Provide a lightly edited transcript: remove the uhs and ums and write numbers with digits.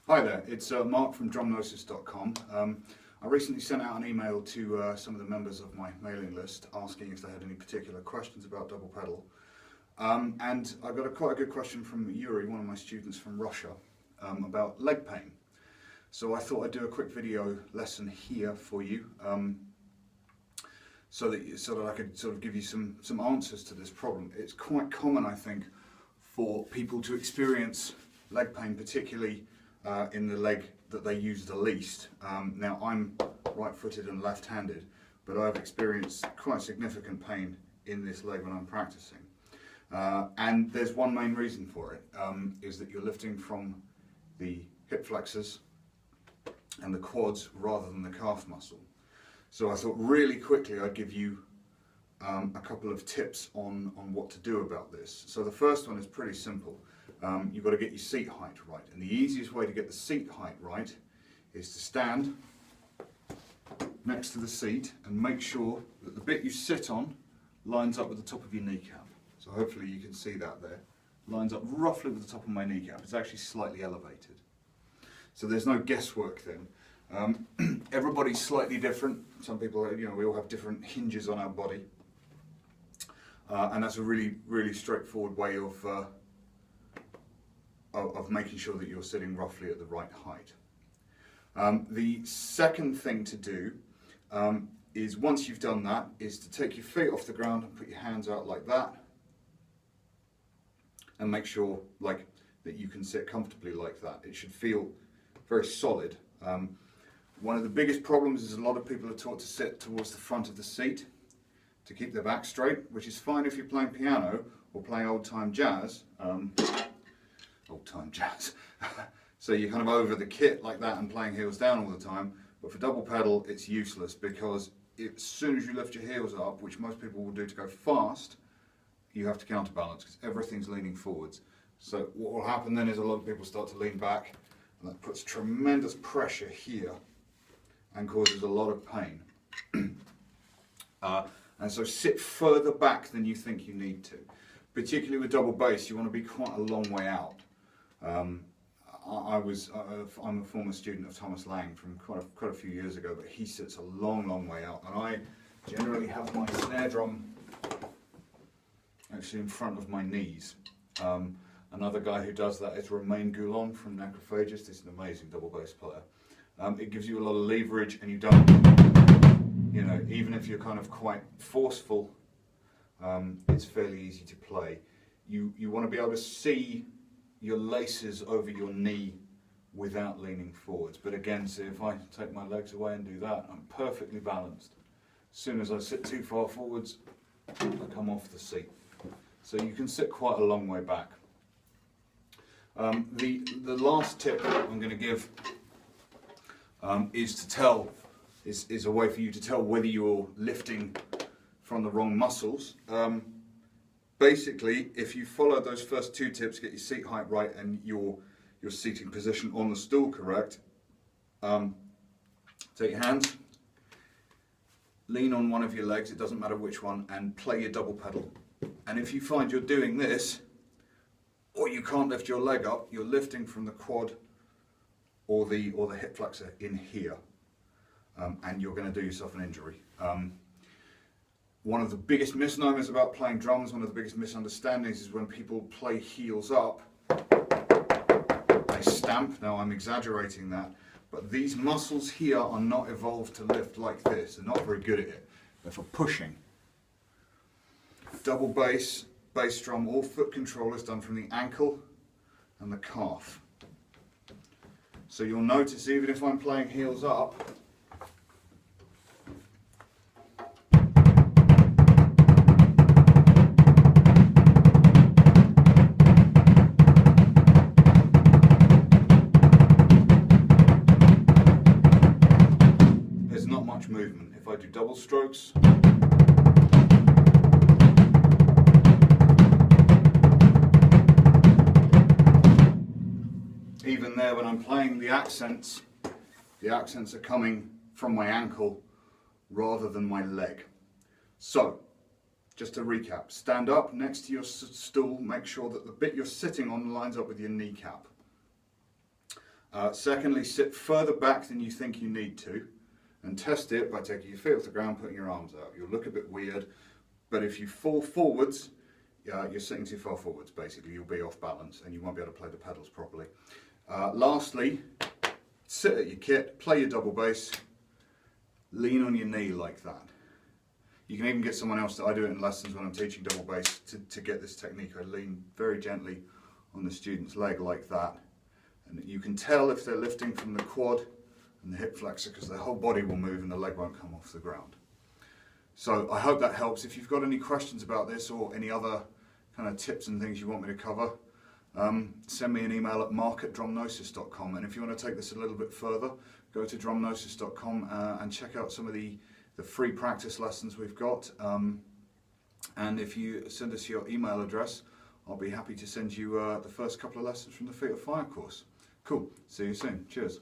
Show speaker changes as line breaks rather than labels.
Hi there, it's Mark from Drumnosis.com. I recently sent out an email to some of the members of my mailing list asking if they had any particular questions about double pedal. And I got quite a good question from Yuri, one of my students from Russia, about leg pain. So I thought I'd do a quick video lesson here for you so that I could sort of give you some answers to this problem. It's quite common, I think, for people to experience leg pain, particularly in the leg that they use the least. Now I'm right-footed and left-handed, but I've experienced quite significant pain in this leg when I'm practicing. And there's one main reason for it, is that you're lifting from the hip flexors and the quads rather than the calf muscle. So I thought really quickly I'd give you a couple of tips on what to do about this. So the first one is pretty simple. You've got to get your seat height right, and the easiest way to get the seat height right is to stand next to the seat and make sure that the bit you sit on lines up with the top of your kneecap. So hopefully you can see that there. Lines up roughly with the top of my kneecap. It's actually slightly elevated. So there's no guesswork then. Everybody's slightly different. Some people, we all have different hinges on our body. And that's a really straightforward way of making sure that you're sitting roughly at the right height. The second thing to do is, once you've done that, is to take your feet off the ground and put your hands out like that, and make sure that you can sit comfortably like that. It should feel very solid. One of the biggest problems is a lot of people are taught to sit towards the front of the seat to keep their back straight, which is fine if you're playing piano or playing old-time jazz. Old-time jazz. So you're kind of over the kit like that and playing heels down all the time. But for double pedal, it's useless, because as soon as you lift your heels up, which most people will do to go fast, you have to counterbalance because everything's leaning forwards. So what will happen then is a lot of people start to lean back, and that puts tremendous pressure here and causes a lot of pain. And so sit further back than you think you need to. Particularly with double bass, you want to be quite a long way out. I'm a former student of Thomas Lang from quite a few years ago, but he sits a long way out, and I generally have my snare drum actually in front of my knees. Another guy who does that is Romain Goulon from Necrophagist. He's an amazing double bass player. It gives you a lot of leverage, and you don't, even if you're kind of quite forceful, it's fairly easy to play. You want to be able to see your laces over your knee without leaning forwards. But again, see, if I take my legs away and do that, I'm perfectly balanced. As soon as I sit too far forwards, I come off the seat. So you can sit quite a long way back. The last tip I'm going to give is a way for you to tell whether you're lifting from the wrong muscles. Basically, if you follow those first two tips, get your seat height right and your seating position on the stool correct, take your hands, lean on one of your legs, it doesn't matter which one, and play your double pedal. And if you find you're doing this, or you can't lift your leg up, you're lifting from the quad or the hip flexor in here, and you're going to do yourself an injury. One of the biggest misnomers about playing drums, one of the biggest misunderstandings, is when people play heels up, they stamp. Now I'm exaggerating that, but these muscles here are not evolved to lift like this. They're not very good at it. They're for pushing. Double bass drum, all foot control is done from the ankle and the calf. So you'll notice, even if I'm playing heels up, there's not much movement. If I do double strokes, even there when I'm playing the accents are coming from my ankle rather than my leg. So, just to recap, stand up next to your stool, make sure that the bit you're sitting on lines up with your kneecap. Secondly, sit further back than you think you need to, and test it by taking your feet off the ground, putting your arms out. You'll look a bit weird, but if you fall forwards, you're sitting too far forwards, basically. You'll be off balance and you won't be able to play the pedals properly. Lastly, sit at your kit, play your double bass, lean on your knee like that. You can even get someone else, I do it in lessons when I'm teaching double bass, to get this technique. I lean very gently on the student's leg like that. And you can tell if they're lifting from the quad and the hip flexor, because their whole body will move and the leg won't come off the ground. So I hope that helps. If you've got any questions about this or any other kind of tips and things you want me to cover, send me an email at mark@drumnosis.com. And if you want to take this a little bit further, go to drumnosis.com and check out some of the free practice lessons we've got. And if you send us your email address, I'll be happy to send you the first couple of lessons from the Feet of Fire course. Cool. See you soon. Cheers.